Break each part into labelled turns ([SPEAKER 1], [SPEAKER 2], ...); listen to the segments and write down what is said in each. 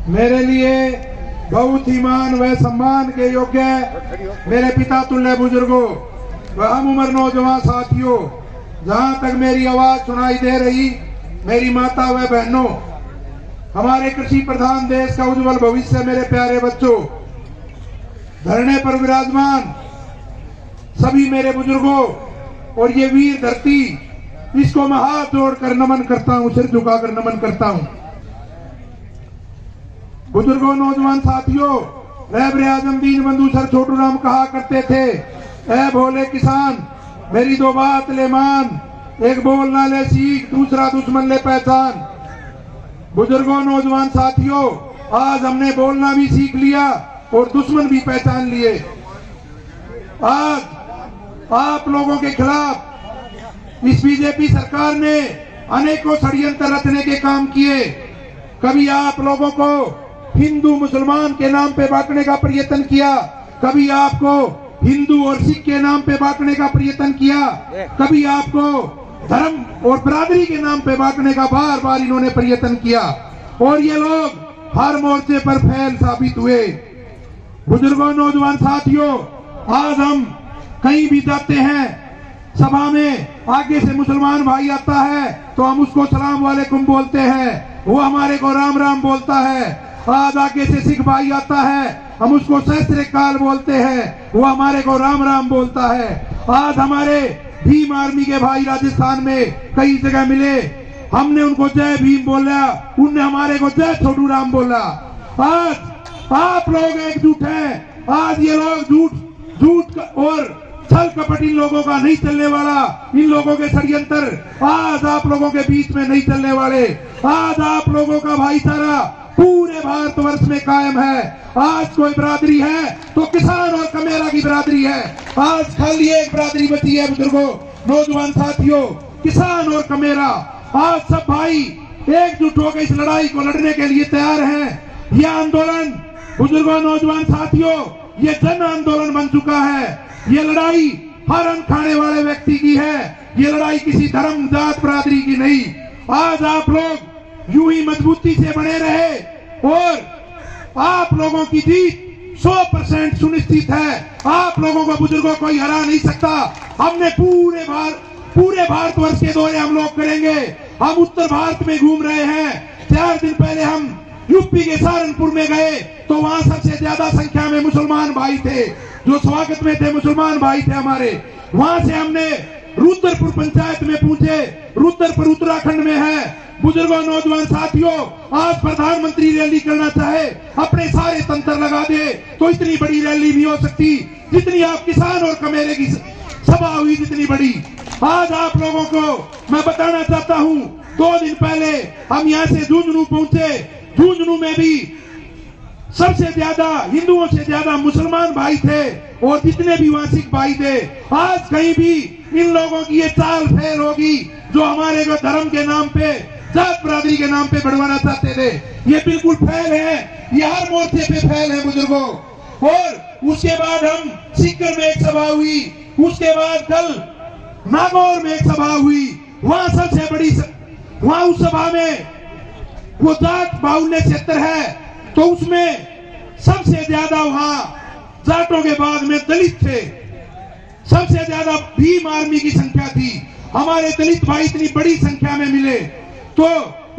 [SPEAKER 1] मेरे लिए बहुत ही मान व सम्मान के योग्य मेरे पिता तुल्य बुजुर्गों व हम उम्र नौजवान साथियों, जहां तक मेरी आवाज सुनाई दे रही, मेरी माता व बहनों, हमारे कृषि प्रधान देश का उज्जवल भविष्य, मेरे प्यारे बच्चों, धरने पर विराजमान सभी मेरे बुजुर्गों और ये वीर धरती, इसको मैं हाथ जोड़कर नमन करता हूं, सिर झुकाकर नमन करता हूं। बुजुर्गों, नौजवान साथियों, रहबर आजम दीन बंधु सर छोटू राम कहा करते थे, ऐ भोले किसान मेरी दो बात ले मान, एक बोलना ले सीख, दूसरा दुश्मन ले पहचान। बुजुर्गों, नौजवान साथियों, आज हमने बोलना भी सीख लिया और दुश्मन भी पहचान लिए। आज आप लोगों के खिलाफ इस बीजेपी सरकार ने अनेकों षड्यंत्र रचने के काम किए। कभी आप लोगों को हिंदू मुसलमान के नाम पे बांटने का प्रयत्न किया, कभी आपको हिंदू और सिख के नाम पे बांटने का प्रयत्न किया, कभी आपको धर्म और बरादरी के नाम पे बांटने का बार बार इन्होंने प्रयत्न किया और ये लोग हर मोर्चे पर फेल साबित हुए। बुजुर्गों, नौजवान साथियों, आज हम कहीं भी जाते हैं, सभा में आगे से मुसलमान भाई आता है तो हम उसको सलाम वालेकुम बोलते हैं, वो हमारे को राम राम बोलता है। आज आगे से सिख भाई आता है, हम उसको सत श्री अकाल बोलते हैं, वो हमारे को राम राम बोलता है। आज हमारे भीम आर्मी के भाई राजस्थान में कई जगह मिले, हमने उनको जय भीम बोला, उनने हमारे को जय छोटू राम बोला। आज आप लोग एकजुट हैं, आज ये लोग झूठ और छल कपट इन लोगों का नहीं चलने वाला, इन लोगों के षड्यंत्र आज आप लोगों के बीच में नहीं चलने वाले। आज आप लोगों का भाईचारा पूरे भारतवर्ष में कायम है। आज कोई बरादरी है तो किसान और कमेरा की बरादरी है। आज खाली एक बरादरी बची है बुजुर्गों, नौजवान साथियों, किसान और कमेरा। आज सब भाई एकजुट होकर इस लड़ाई को लड़ने के लिए तैयार हैं। यह आंदोलन बुजुर्गों, नौजवान साथियों, ये जन आंदोलन बन चुका है। ये लड़ाई हर अन्न खाने वाले व्यक्ति की है, ये लड़ाई किसी धर्म जात बरादरी की नहीं। आज आप लोग यूं ही मजबूती से बने रहे और आप लोगों की जीत 100% सुनिश्चित है। आप लोगों को बुजुर्गों कोई हरा नहीं सकता। हमने पूरे भारतवर्ष के दौरे हम लोग करेंगे। हम उत्तर भारत में घूम रहे हैं। 4 दिन पहले हम यूपी के सहारनपुर में गए तो वहां सबसे ज्यादा संख्या में मुसलमान भाई थे, जो स्वागत में थे मुसलमान भाई थे हमारे। वहां से हमने रुद्रपुर पंचायत में पूछे, रुद्रपुर उत्तराखंड में है। बुजुर्गों, नौजवान साथियों, आज प्रधानमंत्री रैली करना चाहे, अपने सारे तंत्र लगा दे तो इतनी बड़ी रैली नहीं हो सकती जितनी आप किसान और कमेरे की सभा हुई, जितनी बड़ी। आज आप लोगों को मैं बताना चाहता हूं, 2 दिन पहले हम यहाँ से झुंझुनू पहुंचे। झुंझुनू में भी सबसे ज्यादा हिंदुओं से ज्यादा मुसलमान भाई थे और जितने भी वहां सिख भाई थे। आज कहीं भी इन लोगों की ये चाल फेल होगी जो हमारे को धर्म के नाम पे, जात बरादरी के नाम पे बढ़वाना चाहते थे। ये बिल्कुल फेल है, ये हर मोर्चे पे फेल है बुजुर्गों। और उसके बाद हम सीकर में एक सभा हुई, उसके बाद कल नागौर में एक सभा हुई। वहां सबसे बड़ी वहां उस सभा में वो जात बाहुल्य क्षेत्र है तो उसमें सबसे ज्यादा वहां जाटों के बाद में दलित थे, सबसे ज्यादा भीम आर्मी की संख्या थी। हमारे दलित भाई इतनी बड़ी संख्या में मिले तो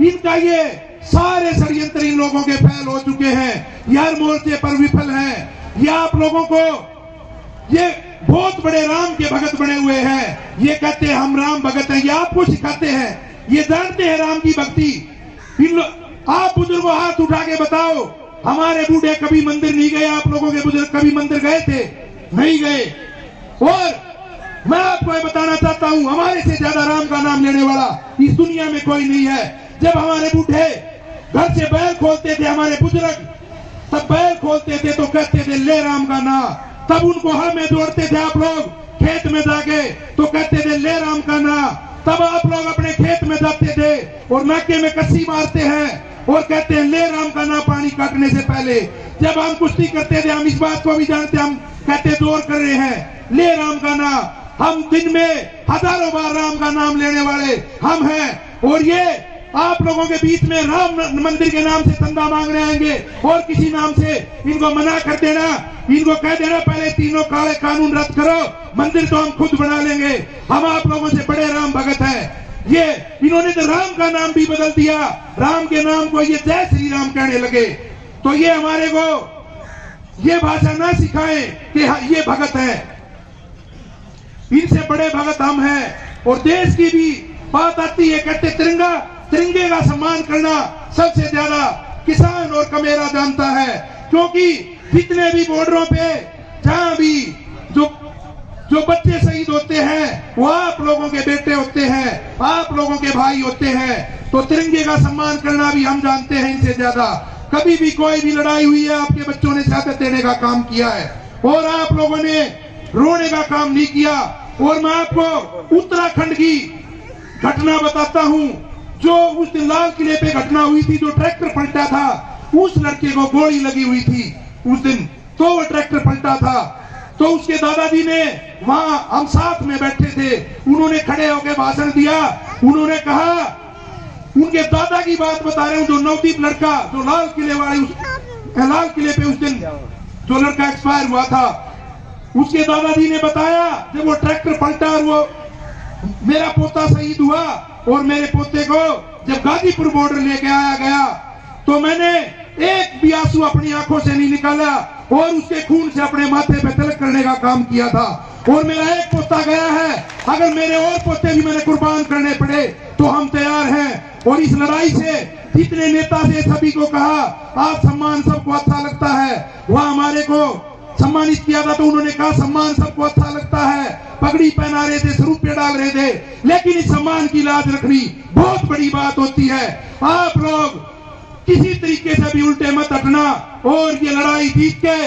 [SPEAKER 1] इनका ये सारे षड्यंत्र इन लोगों के फेल हो चुके हैं, ये हर मोर्चे पर विफल हैं। ये आप लोगों को ये बहुत बड़े राम के भगत बने हुए हैं। ये कहते हैं हम राम भगत हैं, ये आपको सिखाते हैं, ये जानते हैं राम की भक्ति। आप बुजुर्गों हाथ उठा के बताओ, हमारे बूढ़े कभी मंदिर नहीं गए? आप लोगों के बुजुर्ग कभी मंदिर गए थे? नहीं गए। और मैं आपको ये बताना चाहता हूं, हमारे से ज्यादा राम का नाम लेने वाला इस दुनिया में कोई नहीं है। जब हमारे बूढ़े घर से बैल खोलते थे, हमारे बुजुर्ग तब बैल खोलते थे तो कहते थे ले राम का नाम। तब उनको हल में जोड़ते थे आप लोग खेत में जाके तो कहते थे ले राम का नाम। तब आप लोग अपने खेत में जाते थे और नाके में कस्सी मारते हैं और कहते हैं ले राम का नाम पानी काटने से पहले। जब हम कुश्ती करते थे हम इस बात को भी जानते, हम कहते जोर कर रहे हैं ले राम का नाम। हम दिन में हजारों बार राम का नाम लेने वाले हम हैं और ये आप लोगों के बीच में राम मंदिर के नाम से चंदा मांगने आएंगे और किसी नाम से इनको मना कर देना, इनको कह देना पहले तीनों काले कानून रद्द करो, मंदिर तो हम खुद बना लेंगे, हम आप लोगों से बड़े राम भगत हैं। ये इन्होंने तो राम का नाम भी बदल दिया, राम के नाम को ये जय श्री राम कहने लगे। तो ये हमारे को ये भाषा ना सिखाएं कि ये भगत है, इनसे बड़े भगत हम हैं। और देश की भी बात आती है, कहते तिरंगे का सम्मान करना सबसे ज्यादा किसान और कमेरा जानता है, क्योंकि जितने भी बॉर्डरों पे जहां भी जो बच्चे शहीद होते हैं वो आप लोगों के बेटे होते हैं, आप लोगों के भाई होते हैं। तो तिरंगे का सम्मान करना भी हम जानते हैं इनसे ज्यादा। कभी भी कोई भी लड़ाई हुई है, आपके बच्चों ने शहादत देने का काम किया है और आप लोगों ने रोने का काम नहीं किया। और मैं आपको उत्तराखंड की घटना बताता हूं, जो उस दिन लाल किले पे घटना हुई थी, जो ट्रैक्टर पलटा था, उस लड़के को गोली लगी हुई थी उस दिन, तो वो ट्रैक्टर पलटा था। तो उसके दादाजी ने वहां, हम साथ में बैठे थे, उन्होंने खड़े होकर भाषण दिया। उन्होंने कहा, उनके दादा की बात बता रहे हूं, जो नवदीप लड़का जो लाल किले पे उस दिन जो लड़का एक्सपायर हुआ था, उसके दादाजी ने बताया जब वो ट्रैक्टर पलटा और वो मेरा पोता शहीद हुआ और मेरे पोते को जब गाजीपुर बॉर्डर लेके आया गया, तो मैंने एक भी आंसू अपनी आंखों से नहीं निकाला और उसके खून से अपने माथे पे तिलक करने का काम किया था। और मेरा एक पोता गया है, अगर मेरे और पोते भी मैंने कुर्बान करने पड़े तो हम तैयार हैं। और इस लड़ाई से जितने नेता से सभी को कहा आप सम्मान सबको अच्छा लगता है, वह हमारे को सम्मानित किया था, तो उन्होंने कहा सम्मान सबको अच्छा लगता है, पगड़ी पहना रहे थे, स्वरूप डाल रहे थे, लेकिन इस सम्मान की लाज रखनी बहुत बड़ी बात होती है। आप लोग किसी तरीके से भी उल्टे मत हटना और ये लड़ाई जीत के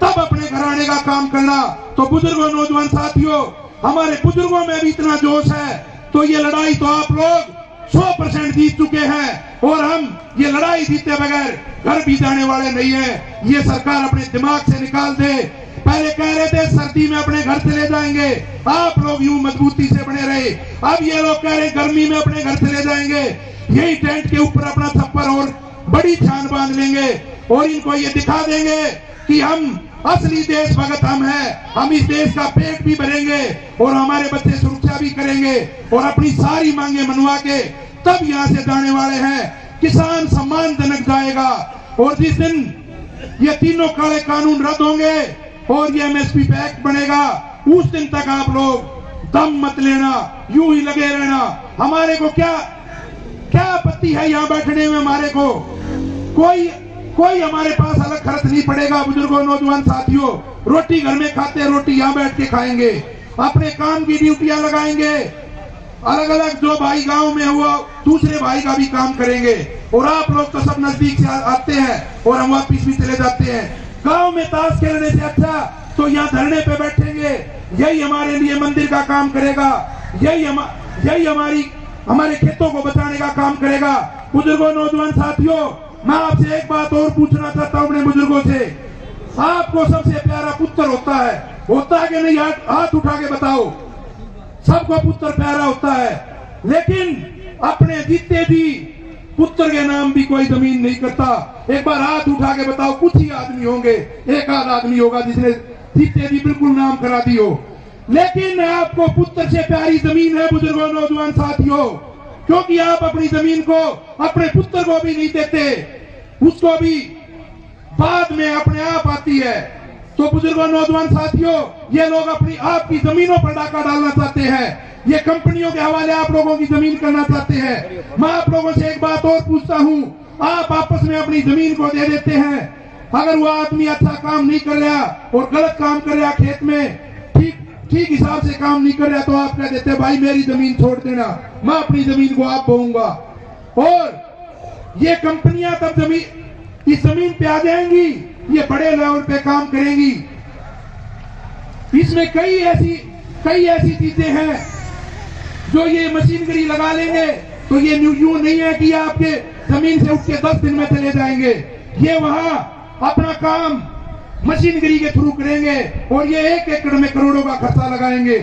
[SPEAKER 1] तब अपने घराने का काम करना। तो बुजुर्गों, नौजवान साथियों, हमारे बुजुर्गों में भी इतना जोश है, तो ये लड़ाई तो आप लोग 100% जीत चुके हैं और हम ये लड़ाई जीते बगैर घर भी जाने वाले नहीं है। ये सरकार अपने दिमाग से निकाल दे। पहले कह रहे थे सर्दी में अपने घर चले जाएंगे, आप लोग यूं मजबूती से बने रहे, अब ये लोग कह रहे गर्मी में अपने घर चले जाएंगे, यही टेंट के ऊपर अपना छप्पर और बड़ी छान बांध लेंगे और इनको ये दिखा देंगे कि हम असली देश भगत हम हैं, हम इस देश का पेट भी भरेंगे और हमारे बच्चे सुरक्षा भी करेंगे और अपनी सारी मांगे मनवा के तब यहाँ से जाने वाले हैं। किसान सम्मानजनक जाएगा और जिस दिन ये तीनों काले कानून रद्द होंगे और ये MSP एक्ट बनेगा, उस दिन तक आप लोग दम मत लेना, यूं ही लगे रहना। हमारे को क्या आपत्ति है यहाँ बैठने में, हमारे को कोई हमारे पास अलग खर्च नहीं पड़ेगा। बुजुर्गों, नौजवान साथियों, रोटी घर में खाते, रोटी यहाँ बैठ के खाएंगे, अपने काम की ड्यूटियां लगाएंगे, अलग अलग जो भाई गांव में हुआ दूसरे भाई का भी काम करेंगे। और आप लोग तो सब नजदीक से आते हैं और हम वापिस भी चले जाते हैं। गांव में ताश खेलने से अच्छा तो यहाँ धरने पे बैठेंगे, यही हमारे लिए मंदिर का काम करेगा, यही हमारे खेतों को बचाने का काम करेगा। बुजुर्गों, नौजवान साथियों, मैं आपसे एक बात और पूछना चाहता हूं अपने बुजुर्गों से, आपको सबसे प्यारा पुत्र होता है कि नहीं? हाथ उठा के बताओ। सबको पुत्र प्यारा होता है, लेकिन अपने जीते जी पुत्र के नाम भी कोई जमीन नहीं करता। एक बार हाथ उठा के बताओ, कुछ ही आदमी होंगे, एक आध आदमी होगा जिसने जीते जी बिल्कुल नाम करा दी हो। लेकिन आपको पुत्र से प्यारी जमीन है बुजुर्गों, नौजवान साथियों, क्योंकि आप अपनी जमीन को अपने पुत्र को भी नहीं देते, उसको भी बाद में अपने आप आती है। तो बुजुर्गों, नौजवान साथियों, ये लोग अपनी आपकी जमीनों पर डाका डालना चाहते हैं, ये कंपनियों के हवाले आप लोगों की जमीन करना चाहते हैं। मैं आप लोगों से एक बात और पूछता हूं, आप आपस में अपनी जमीन को दे देते हैं, अगर वो आदमी अच्छा काम नहीं कर रहा और गलत काम कर रहा, खेत में ठीक हिसाब से काम नहीं कर रहा, तो आप कह देते भाई मेरी जमीन छोड़ देना, मैं अपनी जमीन को आप बोऊंगा। और ये कंपनियां तब इस जमीन पे आ जाएंगी, ये बड़े लेवल पे काम करेंगी। इसमें कई ऐसी चीजें हैं जो ये मशीनरी लगा लेंगे, तो ये यूं नहीं है कि आपके जमीन से उठ के 10 दिन में चले जाएंगे, ये वहां अपना काम मशीनरी के थ्रू करेंगे और ये 1 एकड़ में करोड़ों का खर्चा लगाएंगे।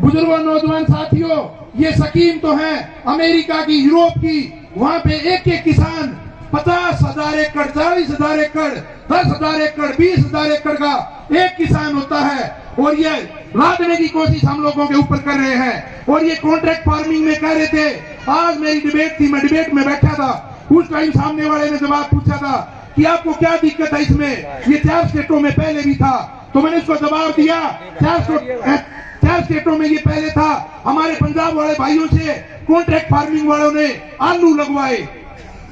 [SPEAKER 1] बुजुर्गों, नौजवान साथियों, ये स्कीम तो है अमेरिका की, यूरोप की। वहां पे एक एक किसान 50,000 एकड़, 40,000 एकड़, 10,000 एकड़, 20,000 एकड़ का एक किसान होता है, और ये लादने की कोशिश हम लोगों के ऊपर कर रहे हैं। और ये कॉन्ट्रैक्ट फार्मिंग में कह रहे थे। आज मेरी डिबेट थी, मैं डिबेट में बैठा था, उस टाइम सामने वाले ने जवाब पूछा था कि आपको क्या दिक्कत है इसमें, ये 4 स्टेटों में पहले भी था। तो मैंने उसको जवाब दिया, 4 स्टेटों में ये पहले था। हमारे पंजाब वाले भाइयों से कॉन्ट्रैक्ट फार्मिंग वालों ने आलू लगवाए,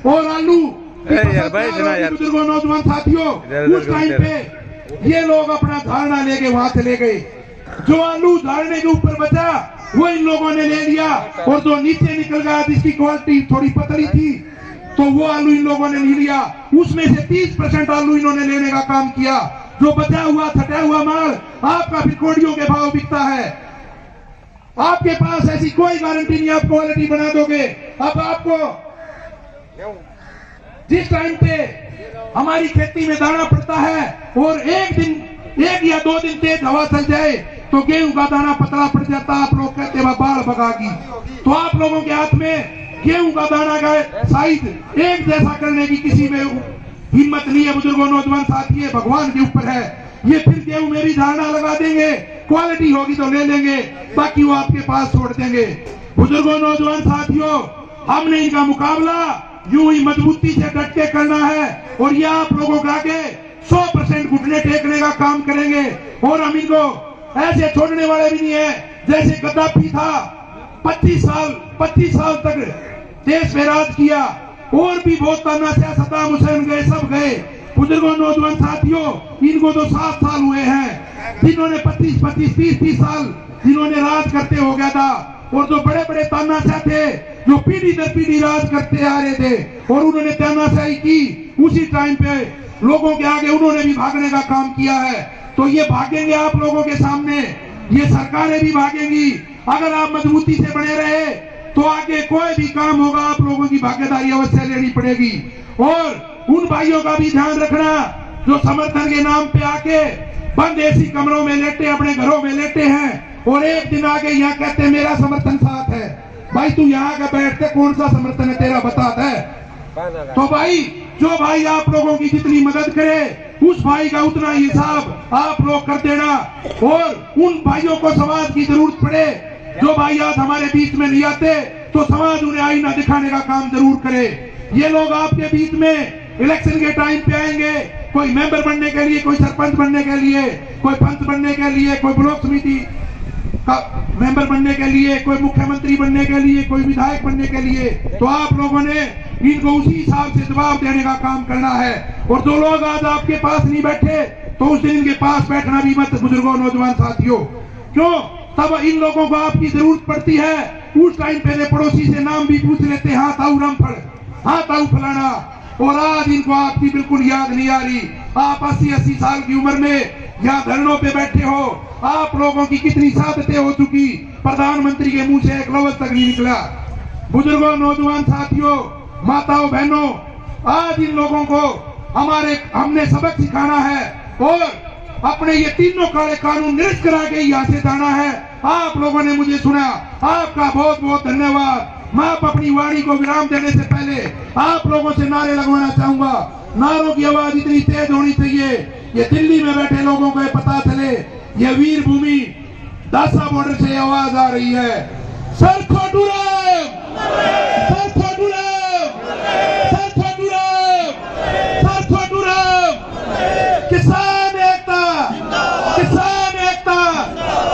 [SPEAKER 1] और आलू बुजुर्गों, नौजवान साथियों, उस टाइम पे ये लोग अपना धारणा लेके वहां चले गए। जो आलू धारणे के ऊपर बचा वो इन लोगों ने ले लिया, और जो नीचे निकल गया जिसकी क्वालिटी थोड़ी पतली थी तो वो आलू इन लोगों ने नहीं लिया। उसमें से 30% आलू इन्होंने लेने का काम किया। जो बचा हुआ छटा हुआ माल आपका फिर कोड़ियों के भाव बिकता है। आपके पास ऐसी कोई गारंटी नहीं आप क्वालिटी बना दोगे। अब आपको जिस टाइम पे हमारी खेती में दाना पड़ता है और एक या 2 दिन तेज हवा चल जाए तो गेहूं का दाना पतला पड़ जाता, आप लोग कहते हैं बाढ़ भगागी। तो आप लोगों के हाथ में गेहूं का दाना का साइज एक जैसा करने की किसी में हिम्मत नहीं है। बुजुर्गों, नौजवान साथी, भगवान के ऊपर है। ये फिर गेहूं में भी धारणा लगा देंगे, क्वालिटी होगी तो ले लेंगे, बाकी वो आपके पास छोड़ देंगे। बुजुर्गों, नौजवान साथियों, हमने इनका मुकाबला यूं ही मजबूती से डट के करना है, और ये आप लोगों के आगे 100% घुटने टेकने का काम करेंगे। और हम इनको ऐसे छोड़ने वाले भी नहीं है जैसे गद्दाफी था, 25 साल तक देश में राज किया, और भी बहुत तानाशाह सद्दाम हुसैन गए, सब गए। बुजुर्गों, नौजवान साथियों, इनको तो 7 साल हुए हैं, जिन्होंने 25, 30 साल जिन्होंने राज करते हो गया था। और जो बड़े बड़े तानाशाह थे जो पीढ़ी दर पीढ़ी राज करते आ रहे थे और उन्होंने तानाशाही की, उसी टाइम पे लोगों के आगे उन्होंने भी भागने का काम किया है। तो ये भागेंगे आप लोगों के सामने, ये सरकारें भी भागेंगी। अगर आप मजबूती से बने रहे तो आगे कोई भी काम होगा आप लोगों की भागीदारी अवश्य लेनी पड़ेगी। और उन भाइयों का भी ध्यान रखना जो समर्थन के नाम पे आके बंद एसी कमरों में लेटे, अपने घरों में लेटे हैं, और एक दिन आगे यहाँ कहते हैं मेरा समर्थन साथ है। भाई तू यहाँ का बैठते कौन सा समर्थन है तेरा बता है। तो भाई जो भाई आप लोगों की जितनी मदद करे उस भाई का उतना हिसाब आप लोग कर देना। और उन भाइयों को समाज की जरूरत पड़े जो भाई आज हमारे बीच में नहीं आते तो समाज उन्हें आईना दिखाने का काम जरूर करे। ये लोग आपके बीच में इलेक्शन के टाइम पे आएंगे, कोई मेंबर बनने के लिए, कोई सरपंच बनने के लिए, कोई पंच बनने के लिए, कोई ब्लॉक समिति का मेंबर बनने के लिए, कोई मुख्यमंत्री बनने के लिए, कोई विधायक बनने के लिए। तो आप लोगों ने इनको उसी हिसाब से जवाब देने का काम करना है। और जो लोग आज आपके पास नहीं बैठे तो उस दिन इनके पास बैठना भी मत, बुजुर्गों, नौजवान साथियों। क्यों? तब इन लोगों को आपकी जरूरत पड़ती है। उस टाइम पहले पड़ोसी से नाम भी पूछ लेते, हाँ ताऊ रामफल, हाँ ताऊ फलाना, और आज इनको आपकी बिल्कुल याद नहीं आ रही। आप 80 साल की उम्र में यहाँ धरनों पे बैठे हो, आप लोगों की कितनी सादतें हो चुकी, प्रधानमंत्री के मुंह से एक लफ्ज तक नहीं निकला। बुजुर्गों, नौजवान साथियों, माताओं, बहनों, आज इन लोगों को हमने सबक सिखाना है और अपने ये तीनों काले कानून निरस्त करा के यहाँ से जाना है। आप लोगों ने मुझे सुना, आपका बहुत बहुत धन्यवाद। मैं अपनी वाणी को विराम देने से पहले आप लोगों से नारे लगवाना चाहूंगा। नारों की आवाज इतनी तेज होनी चाहिए ये दिल्ली में बैठे लोगों को पता चले ये वीर भूमि दासा बॉर्डर से आवाज आ रही है। Sir Chhoturam, sir Chhoturam, sir Chhoturam, sir Chhoturam. किसान एकता, किसान एकता,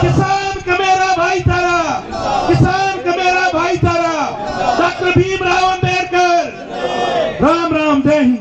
[SPEAKER 1] किसान का मेरा भाईचारा, किसान का मेरा भाईचारा। डॉक्टर भीमराव अंबेडकर। राम राम, जय हिंद।